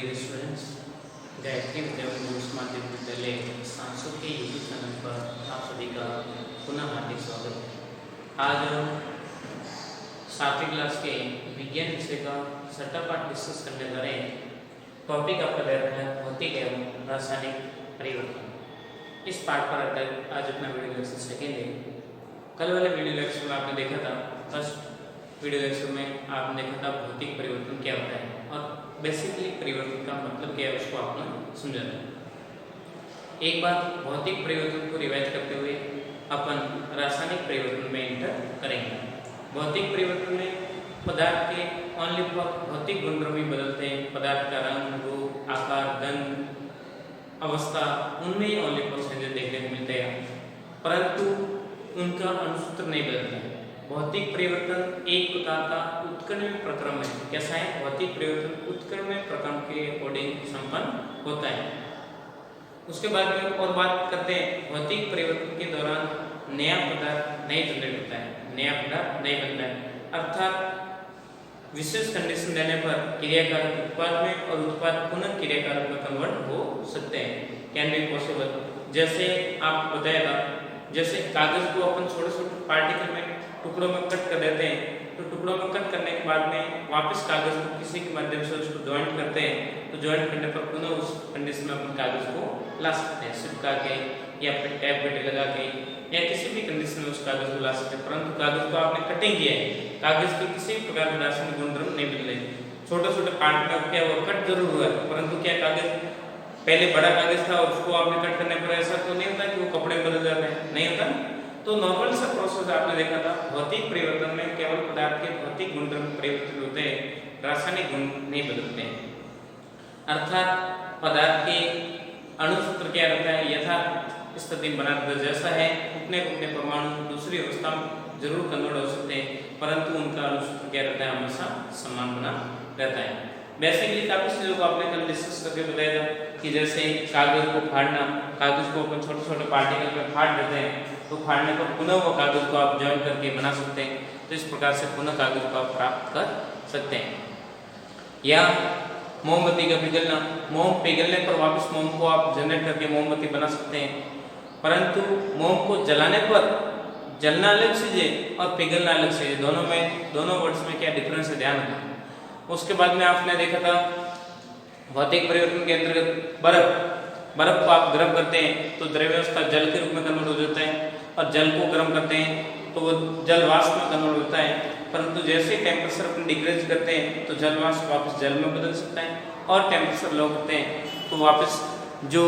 Dear students, Gayatri विद्यापीठ English माध्यम विद्यालय सांसद के यूट्यूब चैनल पर आप सभी का पुनः हार्दिक स्वागत है। आज हम 7वीं क्लास के विज्ञान विषय का छठा पाठ डिस्कस करने जा रहे हैं। टॉपिक आपका दे रहा है भौतिक एवं रासायनिक परिवर्तन। इस पाठ पर आकर आज अपना वीडियो लेक्चर सेकेंड है। कल वाले वीडियो लेक्चर में आपने देखा था, फर्स्ट वीडियो लेक्चर में आपने देखा था भौतिक परिवर्तन क्या होता है और बेसिकली परिवर्तन का मतलब क्या है उसको आपने समझा था। एक बार भौतिक परिवर्तन को रिवाइज करते हुए अपन रासायनिक परिवर्तन में एंटर करेंगे। भौतिक परिवर्तन में पदार्थ के ओनली फॉर भौतिक गुणधर्म ही बदलते हैं। पदार्थ का रंग, रूप, आकार, गंध, अवस्था उनमें ही ओनली फॉर चेंजेस देखने को मिलते हैं, परंतु उनका अणुसूत्र नहीं बदलता है। भौतिक परिवर्तन एक प्रकार का उत्क्रमण प्रक्रम है। कैसा है? भौतिक परिवर्तन उत्क्रमण प्रक्रम के अकॉर्डिंग संपन्न होता है। उसके बाद में और बात करते हैं, भौतिक परिवर्तन के दौरान नया पदार्थ नहीं जनरेट होता है, नया पदार्थ नहीं बनता है। अर्थात विशेष कंडीशन देने पर क्रियाकारक उत्पाद में और उत्पाद पुनः क्रियाकारक में कन्वर्ट हो सकते हैं, कैन बी पॉसिबल। जैसे आप बताएगा, जैसे कागज को अपन छोटे छोटे पार्टिकल में टुकड़ों में कट कर देते हैं, तो टुकड़ों में कट करने के बाद में वापस कागज को किसी के माध्यम से उसको ज्वाइंट करते हैं, तो ज्वाइंट करने पर पुनः उस कंडीशन में अपन कागज को ला सकते हैं, चिपका के या फिर टैप पेटे लगा के या किसी भी कंडीशन में उस कागज को ला सकते हैं। परंतु कागज को आपने कटिंग किया है, कागज के किसी भी प्रकार के रासायनिक गुणधर्म नहीं बदले। छोटे छोटे पार्ट में क्या हुआ, कट जरूर हुआ, परंतु क्या कागज पहले बड़ा कागज था और उसको आपने कट करने पर ऐसा तो नहीं होता कि वो कपड़े बदल जाते हैं, नहीं होता। तो नॉर्मल सा प्रोसेस आपने देखा था। भौतिक परिवर्तन में केवल पदार्थ के भौतिक गुणधर्म परिवर्तित होते हैं, रासायनिक गुण नहीं बदलते हैं। अर्थात पदार्थ के अणुसूत्र क्या रहता है, यथार्थ स्थिति बना रहता है, जैसा है उतने उतने परमाणु दूसरी अवस्था में जरूर कन्वर्ट हो सकते हैं, परंतु उनका अणुसूत्र क्या रहता है, हमेशा समान बना रहता है। बेसिकली काफी चीजों को आपने कल डिस्कस करके बताया था कि जैसे कागज को फाड़ना, कागज को अपन छोटे छोटे पार्टिकल में फाड़ देते हैं, तो फाड़ने पर पुनः वो कागज को आप ज्वाइन करके बना सकते हैं। तो इस प्रकार से पुनः कागज को आप प्राप्त कर सकते हैं। या मोमबत्ती का पिघलना, मोम पिघलने पर वापस मोम को आप जनरेट करके मोमबत्ती बना सकते हैं, परंतु मोम को जलाने पर जलना अलग चीज है और पिघलना अलग चीज है। दोनों वर्ड्स में क्या डिफरेंस है, ध्यान रखना। उसके बाद में आपने देखा था भौतिक परिवर्तन के अंतर्गत बर्फ को आप गर्म करते हैं तो द्रव्यावस्था जल के रूप में कन्वर्ट हो जाता है, और जल को गर्म करते हैं तो वो जल वाष्प में कन्वर्ट होता है। परंतु जैसे टेम्परेचर अपन डिक्रीज करते हैं तो जल वाष्प वापस जल में बदल सकता है, और टेम्परेचर लो करते हैं तो वापस जो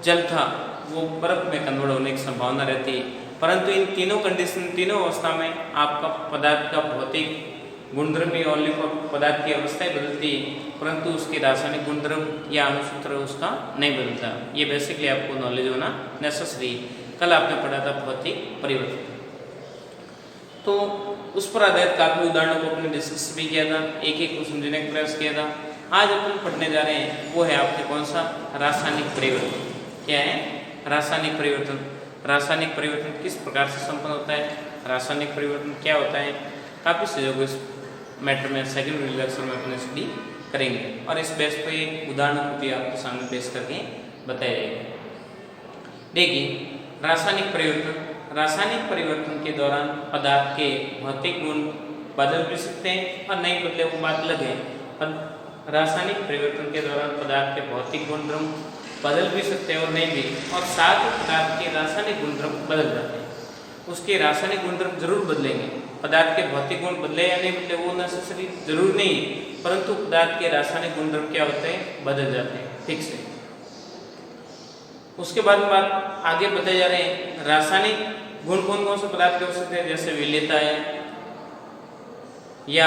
जल था वो बर्फ में कन्वर्ट होने की संभावना रहती है। परंतु इन तीनों कंडीशन, तीनों अवस्था में आपका पदार्थ का भौतिक गुणधर्म ही ओनली फॉर पदार्थ की अवस्था ही बदलती है, परंतु उसके रासायनिक गुणधर्म या अणुसूत्र उसका नहीं बदलता। ये बेसिकली आपको नॉलेज होना नेसेसरी है। कल आपने पढ़ा था भौतिक परिवर्तन, तो उस पर आधारित काफी उदाहरणों को अपने डिस्कस भी किया था, एक एक को समझने का प्रयास किया था। आज अपन पढ़ने जा रहे हैं वो है आपके कौन सा, रासायनिक परिवर्तन। क्या है? रासायनिक परिवर्तन। रासायनिक परिवर्तन किस प्रकार से संपन्न होता है, रासायनिक परिवर्तन क्या होता है, काफी चीजों को इस मैटर में सेकंड वीडियो लेक्चर में अपन स्टडी करेंगे, और इस बेस पे उदाहरणों को भी आपके सामने पेश करके बताया जाएगा। देखिए, रासायनिक परिवर्तन। रासायनिक परिवर्तन के दौरान पदार्थ के भौतिक गुण बदल भी सकते हैं और नहीं बदले, वो बात अलग है। पर रासायनिक परिवर्तन के दौरान पदार्थ के भौतिक गुणधर्म बदल भी सकते हैं और नहीं भी, और साथ ही पदार्थ के रासायनिक गुणधर्म बदल जाते हैं। उसके रासायनिक गुणधर्म जरूर बदलेंगे, पदार्थ के भौतिक गुण बदले या नहीं बदले वो नेसेसरी जरूर नहीं है, परंतु पदार्थ के रासायनिक गुणधर्म क्या होते हैं, बदल जाते हैं, ठीक से। उसके बाद बात आगे बताए जा रहे हैं, रासायनिक गुण कौन कौन से पदार्थ के हो सकते हैं, जैसे विलेयता है या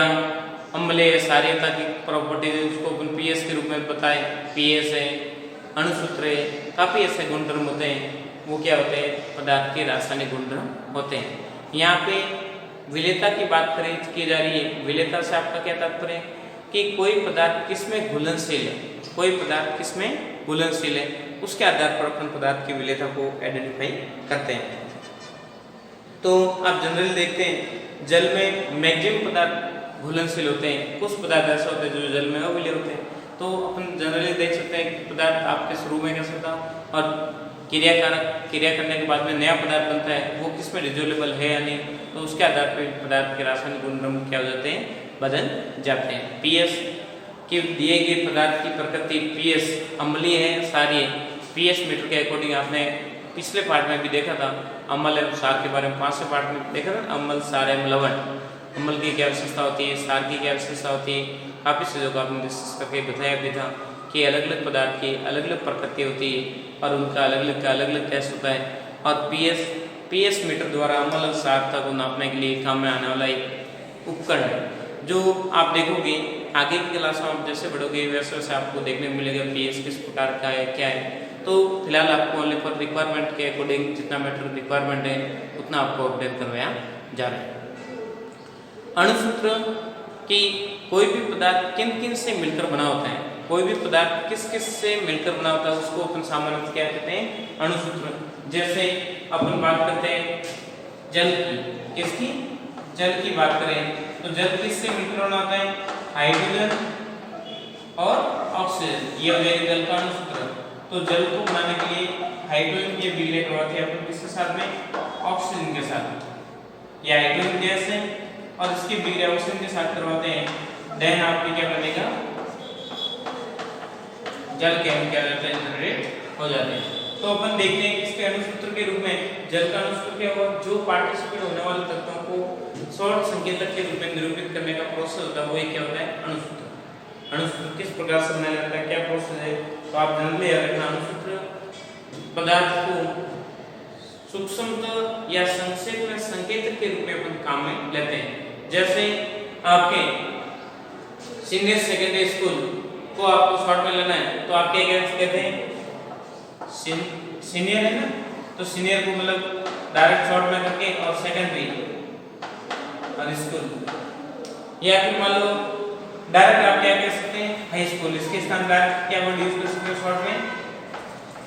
अम्लीय क्षारीयता की प्रॉपर्टीज, उसको अपन पीएस के रूप में बताएं, पीएस है, अणुसूत्र है, काफी ऐसे गुणधर्म होते हैं, वो क्या होते हैं, पदार्थ के रासायनिक गुणधर्म होते हैं। यहाँ पे विलेयता की बात की जा रही है। विलेयता से आपका क्या तात्पर्य है कि कोई पदार्थ किसमें घुलनशील है, कोई पदार्थ किसमें घुलनशील है, उसके आधार पर अपन पदार्थ की विलेयता को आइडेंटिफाई करते हैं। तो आप जनरली देखते हैं जल में मैक्सिमम पदार्थ घुलनशील होते हैं, कुछ पदार्थ ऐसे होते हैं जो जल में अविलय होते हैं, तो अपन जनरली देख सकते हैं कि पदार्थ आपके शुरू में कैसा था और क्रिया करने के बाद में नया पदार्थ बनता है वो किसमें डिसोल्युबल है या नहीं, तो उसके आधार पर पदार्थ के रासायनिक गुणधर्म क्या हो जाते हैं, बदल जाते हैं। पीएच कि दिए गए पदार्थ की प्रकृति पीएच अम्लीय है क्षारीय, पीएच मीटर के अकॉर्डिंग आपने पिछले पार्ट में भी देखा था, अम्ल एवं क्षार के बारे में 5वें पार्ट में देखा था, अम्ल क्षार एवं लवण, अम्ल की क्या विशेषता होती है, क्षार की क्या विशेषता होती है, काफ़ी चीज़ों को आपने डिस्कस करके बताया भी था कि अलग अलग पदार्थ की अलग अलग प्रकृति होती है और उनका अलग अलग टेस्ट होता है। और पीएच मीटर द्वारा अम्ल और क्षारता को नापने के लिए काम में आने वाला एक उपकरण है, जो आप देखोगे आगे की क्लास में आप जैसे बढ़ोगे वैसे वैसे आपको देखने को मिलेगा पीएच किस प्रकार का है क्या है। तो फिलहाल आपको ओनली फॉर रिक्वायरमेंट के अकॉर्डिंग जितना मीटर रिक्वायरमेंट है उतना आपको अपडेट करवाया जा रहा है। अणुसूत्र की कोई भी पदार्थ किन किन से मिलकर बना होता है, कोई भी पदार्थ किस किस से मिलकर बना होता है उसको अपन सामान्य क्या कहते हैं, अणुसूत्र। जैसे अपन बात करते हैं जल की, किसकी, जल की बात करें तो जल किससे मिलकर बना होता है, हाइड्रोजन और ऑक्सीजन, ये हो जाएगा जल का अणुसूत्र। तो जल को बनाने के लिए हाइड्रोजन की विक्रिया करवाते हैं अपन किसके साथ में, ऑक्सीजन के साथ, या हाइड्रोजन गैस है और इसकी विक्रिया ऑक्सीजन के साथ करवाते हैं, देन आपके क्या बनेगा, जल के क्या रहता है, जनरेट हो जाते हैं। तो अपन देखते हैं इसके अणुसूत्र के रूप में जल का अणुसूत्र क्या होगा, जो पार्टिसिपेट होने वाले तत्वों को शॉर्ट संकेतक के रूप में निरूपित करने का प्रोसेस होता है, वो क्या होता है, अणुसूत्र। अणुसूत्र किस प्रकार से बनाया जाता है, क्या प्रोसेस है, तो आप जनरली याद रखना अणुसूत्र पदार्थ को सूक्ष्मतः या संक्षेप में संकेतक के रूप में अपन काम में लेते हैं। जैसे आपके सीनियर सेकेंडरी स्कूल को आपको शॉर्ट में लेना है तो आप क्या कहते हैं, सीनियर है ना, तो सीनियर को मतलब डायरेक्ट शॉर्ट में करके और सेकेंडरी और स्कूल, या फिर मान लो डायरेक्ट आप क्या कह सकते हैं, हाई स्कूल, इसके स्थान डायरेक्ट क्या वर्ड यूज कर सकते हैं शॉर्ट में,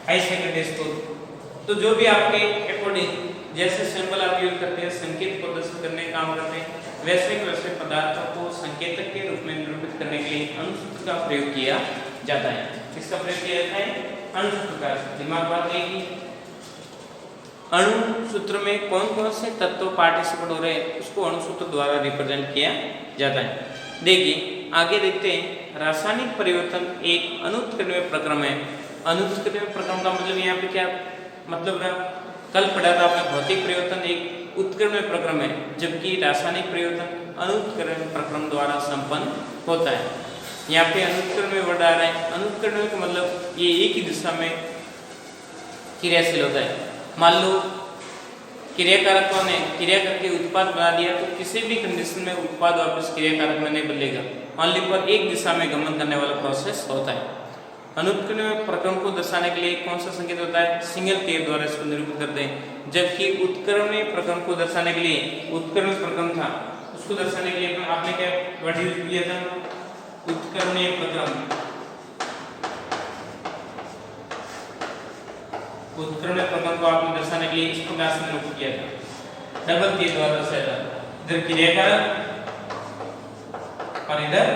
हाई सेकेंडरी स्कूल। तो जो भी आपके अकॉर्डिंग जैसे सिंबल आप यूज करते हैं संकेत प्रदर्शित करने का काम करते हैं, वैसे पदार्थों को संकेतक के रूप में निरूपित करने के लिए अणुसूत्र का प्रयोग किया जाता है। किसका प्रयोग किया जाता है, अणुसूत्र का। दिमाग बात रहेगी अणुसूत्र में कौन कौन से तत्व पार्टिसिपेट हो रहे हैं उसको अणुसूत्र द्वारा रिप्रेजेंट किया जाता है। देखिए आगे देखते हैं, रासायनिक परिवर्तन एक अनुत्क्रमणीय प्रक्रम है। अनुत्क्रमणीय प्रक्रम का मतलब यहाँ पे क्या मतलब है, कल पढ़ा था आपने भौतिक परिवर्तन एक उत्क्रमणीय प्रक्रम है, जबकि रासायनिक परिवर्तन अनुत्क्रमणीय प्रक्रम द्वारा संपन्न होता है। यहाँ पे अनुत्क्रमणीय वर्ड आ रहा है, अनुत्क्रमणीय का मतलब ये एक ही दिशा में क्रियाशील होता है। मान लो क्रियाकारक कौन है, क्रिया करके उत्पाद बना दिया तो किसी भी कंडीशन में उत्पाद वापस क्रियाकारक में नहीं बदलेगा, ओनली पर एक दिशा में गमन करने वाला प्रोसेस होता है। अनुत्क्रमणीय प्रक्रम को दर्शाने के लिए कौन सा संकेत होता है, सिंगल तीर द्वारा इसको निरूपित करते हैं। जबकि उत्क्रमणीय प्रक्रम को दर्शाने के लिए, उत्क्रमणीय प्रक्रम था उसको दर्शाने के लिए आपने क्या वर्ड यूज किया था, उत्क्रमणीय प्रक्रम। उत्क्रमणीय प्रक्रम को आपने दर्शाने के लिए इस प्रकार से निरूपित किया था, डबल तीर द्वारा दर्शाया था, इधर क्रियाकारक और इधर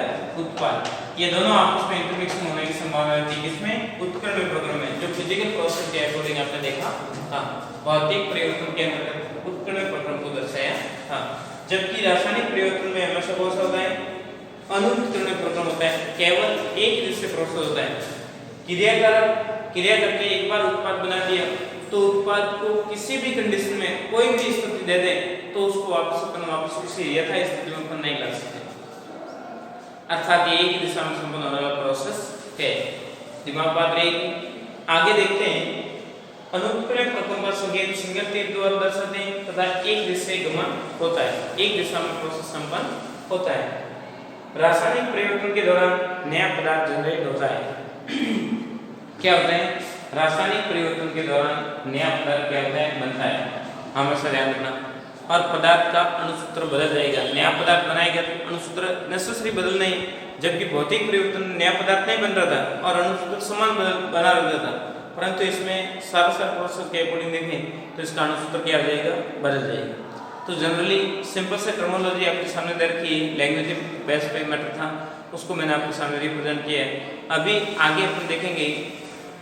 उत्पाद, ये दोनों आपस में इंटरमिक्सिंग होने की संभावना रहती है। इसमें उत्क्रमणीय प्रक्रम में जो फिजिकल प्रोसेस के अकॉर्डिंग आपने देखा था, भौतिक परिवर्तन के अंतर्गत उत्क्रमणीय प्रक्रम को दर्शाया था। जबकि रासायनिक परिवर्तन में हमेशा कौन सा होता है, अनुत्क्रमणीय प्रक्रम होता है, केवल एक दृश्य प्रोसेस होता है। क्रियाकारक क्रिया करके एक बार उत्पाद बना दिया तो उत्पाद को किसी भी कंडीशन में कोई भी स्थिति दे दे तो उसको वापस उसी यथा स्थिति में अपन नहीं ला सकते, अर्थात ये एक दिशा में संपन्न होने वाला प्रोसेस है। दिमाग बात रहेगी। आगे देखते हैं, अनुत्क्रमणीय प्रक्रम का संकेत सिंगल तीर द्वारा दर्शाते हैं तथा एक दिशा से गमन होता है, एक दिशा में प्रोसेस संपन्न होता है। रासायनिक परिवर्तन के दौरान नया पदार्थ जनरेट होता है। क्या होता है, रासायनिक परिवर्तन के दौरान नया पदार्थ क्या होता है, बनता है, हमेशा ध्यान रखना। और पदार्थ का अणुसूत्र बदल जाएगा, नया पदार्थ बनाएगा तो अणुसूत्र नेसेसरी बदल नहीं, जबकि भौतिक परिवर्तन नया पदार्थ नहीं बन रहा था और अणुसूत्र समान बना रहता था, परंतु इसमें सारा प्रोसेस के अकॉर्डिंग देखें तो इसका अणुसूत्र क्या हो जाएगा, बदल जाएगा। तो जनरली सिंपल से टर्मिनोलॉजी आपके सामने दे रखी है, लैंग्वेज बेस पे मैटर था उसको मैंने आपके सामने रिप्रेजेंट किया है। अभी आगे अपन देखेंगे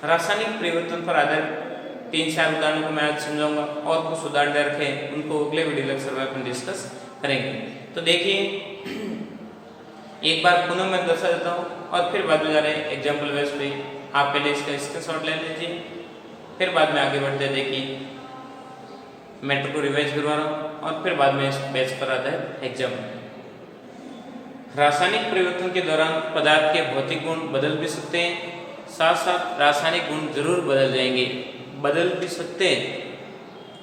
रासायनिक परिवर्तन पर आधारित 3-4 उदाहरणों को मैं आज समझाऊंगा और कुछ उदाहरण दे रखे उनको अगले वीडियो लेक्चर में अपन डिस्कस करेंगे। तो देखिए एक बार पुनः मैं दर्शा देता हूँ और फिर बाद में जा रहे हैं एग्जाम्पल बेस पे। आप पहले इसका स्क्रीनशॉट ले लीजिए, फिर बाद में आगे बढ़ते देखिए मैटर को रिवाइज करवा रहा हूँ और फिर बाद में इस बेस पर आता है एग्जाम। रासायनिक परिवर्तन के दौरान पदार्थ के भौतिक गुण बदल भी सकते हैं, साथ साथ रासायनिक गुण जरूर बदल जाएंगे। बदल भी सकते हैं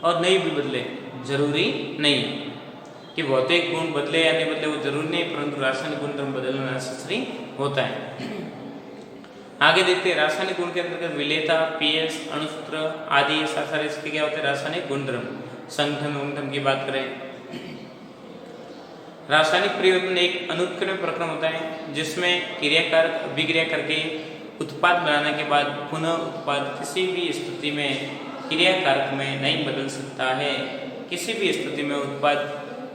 और नहीं भी बदले, जरूरी नहीं कि भौतिक गुण बदले या नहीं बदले, वो जरूरी नहीं, परंतु रासायनिक गुणधर्म बदलना नेसेसरी होता है। आगे देखते हैं रासायनिक गुण के अंतर्गत विलेयता, पीएच, अणुसूत्र आदि साथ साथ इसके क्या होते हैं रासायनिक गुणधर्म। संगठन की बात करें, रासायनिक परिवर्तन एक अनुत्क्रमण प्रक्रम होता है जिसमें क्रियाकारक अभिक्रिया करके उत्पाद बनाने के बाद पुनः उत्पाद किसी भी स्थिति में क्रियाकारक में नहीं बदल सकता है। किसी भी स्थिति में उत्पाद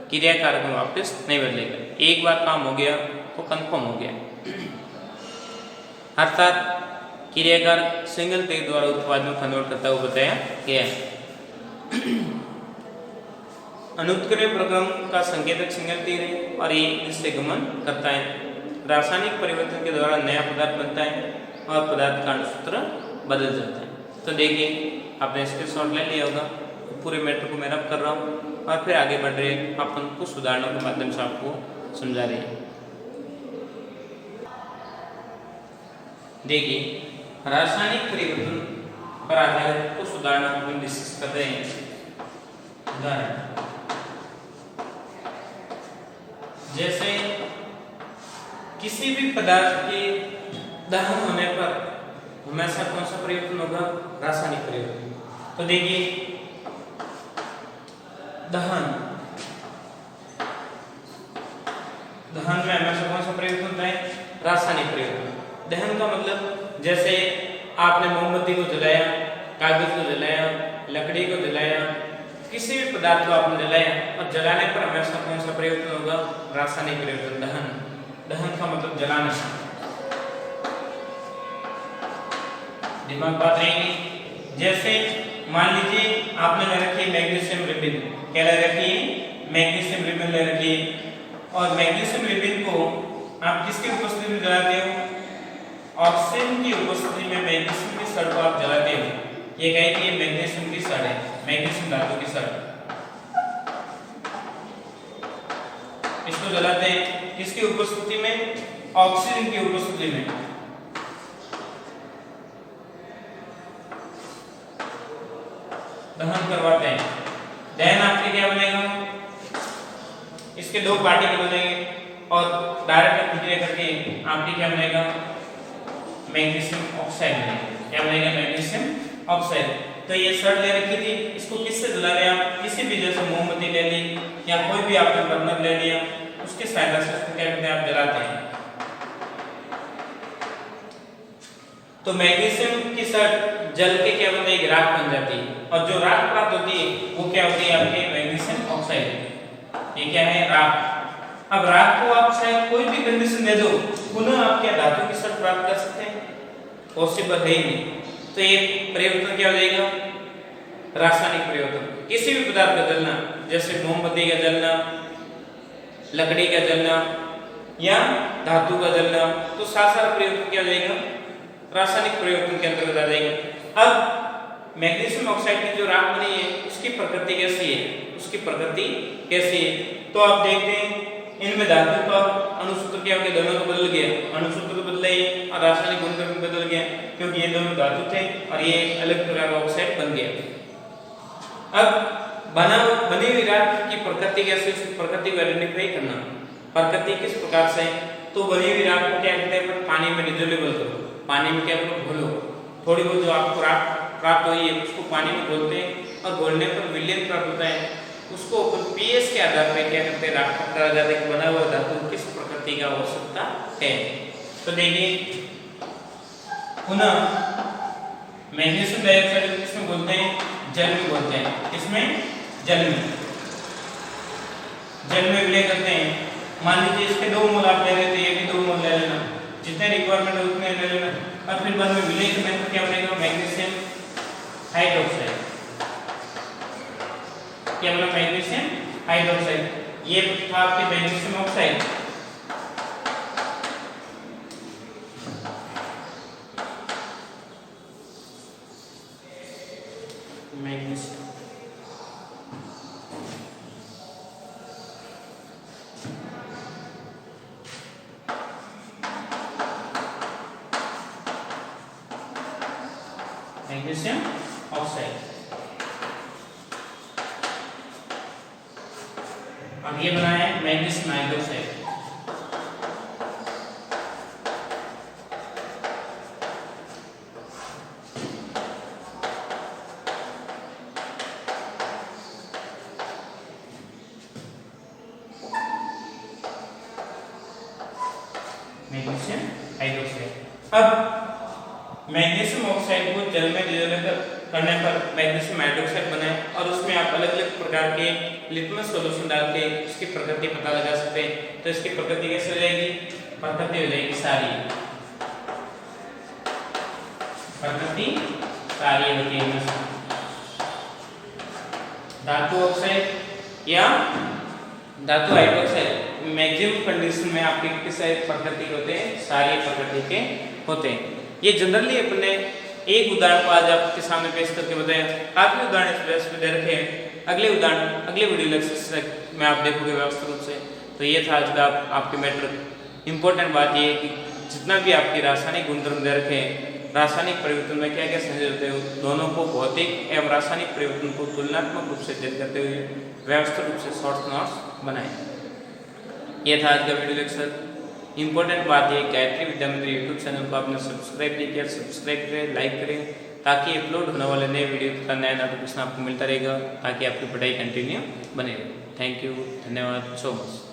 क्रियाकारक में वापस नहीं बदलेगा। एक बार काम हो गया तो कंफर्म हो गया, अर्थात क्रियाकारक सिंगल टेक द्वारा उत्पाद में कन्वर्ट करता हुआ बताया गया है। अनुत्क्रमण प्रक्रम का संकेतक सिंगल तीर है और ये इससे गमन करता है। रासायनिक परिवर्तन के दौरान नया पदार्थ बनता है और पदार्थ का अणुसूत्र बदल जाता है। तो देखिए आपने स्क्रीनशॉट ले लिया होगा, पूरे मैटर को मैं रब कर रहा हूँ और फिर आगे बढ़ रहे अपन कुछ उदाहरणों के माध्यम से आपको समझा रहे हैं। देखिए रासायनिक परिवर्तन पर आधारित कुछ उदाहरणों को डिस्कस कर रहे हैं। उदाहरण जैसे किसी भी पदार्थ के दहन होने पर हमेशा कौन सा परिवर्तन होगा? रासायनिक परिवर्तन। तो देखिए दहन में हमेशा कौन सा परिवर्तन होता है? रासायनिक परिवर्तन। दहन का मतलब जैसे आपने मोमबत्ती को जलाया, कागज को जलाया, लकड़ी को जलाया, किसी भी पदार्थ को आपने जलाया और जलाने पर हमेशा कौन सा परिवर्तन होगा? रासायनिक परिवर्तन। दहन का मतलब जलाना। दिमाग बात रहेगी। जैसे मान लीजिए आपने ले रखी है मैग्नीशियम रिबन, क्या ले रखी है? मैग्नीशियम रिबन ले रखी है और मैग्नीशियम रिबन को आप किसकी उपस्थिति में जलाते हो? ऑक्सीजन की उपस्थिति में मैग्नीशियम की सड़ को आप जलाते हो। ये कहे कि ये मैग्नीशियम की सड़ है, मैग्नीशियम धातु की सड़। इसको जलाते हैं किसकी उपस्थिति में? ऑक्सीजन की उपस्थिति में। दहन करवाते हैं। दहन आपके क्या बनेगा? इसके दो पार्टिकल बनेंगे और डायरेक्ट अभिक्रिया करके आपके क्या बनेगा? मैग्नीशियम ऑक्साइड बनेगा। क्या बनेगा? Magnesium oxide. तो ये सड़ ले रखी थी, इसको किससे जला रहे हैं आप? किसी भी जैसे मोमबत्ती ले ली या कोई भी आपने बर्नर ले लिया, उसके सहायता से उसको क्या करते हैं? आप जलाते हैं। तो मैग्नीशियम की सड़ जल के क्या बनती है? राख बन जाती है और जो राख प्राप्त होती है वो क्या होती है? आपके मैग्नीशियम ऑक्साइड। ये क्या है? राख। अब राख को आप शायद कोई भी कंडीशन दे दो, पुनः आप क्या धातु की सड़ प्राप्त कर सकते हैं? पॉसिबल है ही नहीं। तो ये परिवर्तन क्या हो जाएगा? रासायनिक परिवर्तन। किसी भी पदार्थ का जलना, जैसे मोमबत्ती का जलना, लकड़ी का जलना या धातु का जलना, तो सारा परिवर्तन क्या हो जाएगा? रासायनिक परिवर्तन के अंतर्गत आ जाएगा। अब मैग्नीशियम ऑक्साइड की जो राख बनी है उसकी प्रकृति कैसी है? उसकी प्रकृति कैसी है? तो आप देखते हैं इनमें धातु का अणुसूत्र क्या हो गया? दोनों का बदल गया। अणुसूत्र तो बदला ही और रासायनिक गुणधर्म बदल गया, क्योंकि ये दोनों धातु थे और ये अलग प्रकार का ऑक्साइड बन गया। अब बनी हुई राख की प्रकृति कैसे? उसकी प्रकृति को आइडेंटिफाई करना। प्रकृति किस प्रकार से? तो बनी हुई राख को क्या कहते हैं? पानी में डिसोल्यूबल करो, पानी में क्या करो? घोलो। थोड़ी बहुत जो आपको राख प्राप्त हुई है उसको पानी में घोलते हैं और घोलने पर विलयन प्राप्त होता है। उसको पीएच के आधार पर क्या करते हैं? राख पकड़ा जाता है कि बना हुआ धातु किस प्रकृति का हो सकता है। तो देखिए पुनः मैग्नीशियम डाइऑक्साइड किसमें बोलते हैं? जल में बोलते हैं। किसमें? जल में विलय करते हैं। मान लीजिए इसके 2 मोल आप ले लेते हैं, ये भी 2 मोल ले लेना। जितने जितने रिक्वायरमेंट है उतने ले लेना। और फिर बाद में विलेज मेथड क्या बनेगा, मैग्नीशियम हाइड्रोक्साइड, क्या बोला, मैग्नीशियम हाइड्रोक्साइड। ये था आपके magnesium oxide, magnesium magnesium oxide. अब ये बना है मैग्नीशियम हाइड्रोक्साइड। Magnesium hydroxide. अब मैग्नीशियम ऑक्साइड को जल में डिसोल्व करने पर मैग्नीशियम हाइड्रोक्साइड बनाए और उसमें आप अलग अलग प्रकार के लिटमस सॉल्यूशन डाल के इसकी प्रकृति पता लगा सकते हैं। तो इसकी प्रकृति कैसे हो जाएगी, प्रकृति हो जाएगी सारी, प्रकृति सारी होती है। धातु ऑक्साइड या धातु हाइड्रोक्साइड मैक्सिमम कंडीशन में आपके किस प्रकृति के होते हैं, सारी प्रकृति के होते हैं। ये जनरली अपने एक उदाहरण को आज आपके सामने पेश करके बताया। काफी उदाहरण इस बेस पे दे रखे हैं, अगले उदाहरण अगले वीडियो लेक्चर में आप देखोगे व्यवस्थित रूप से। तो ये था आज का आपके मैटर। इंपॉर्टेंट बात ये है कि जितना भी आपके रासायनिक गुणधर्म दे रखे हैं, रासायनिक परिवर्तन में क्या क्या संयोजन होते हैं, दोनों को भौतिक एवं रासायनिक परिवर्तन को तुलनात्मक रूप से अध्ययन करते हुए व्यवस्थित रूप से शॉर्ट नोट्स बनाए। यह था आज का वीडियो लेक्चर। इंपॉर्टेंट बात है, गायत्री विद्या मंदिर यूट्यूब चैनल को आपने सब्सक्राइब नहीं किया, सब्सक्राइब करें, लाइक करें, ताकि अपलोड होने वाले नए वीडियो का नया नोटिफिकेशन आपको मिलता रहेगा, ताकि आपकी पढ़ाई कंटिन्यू बने रहे। थैंक यू, धन्यवाद सो मच।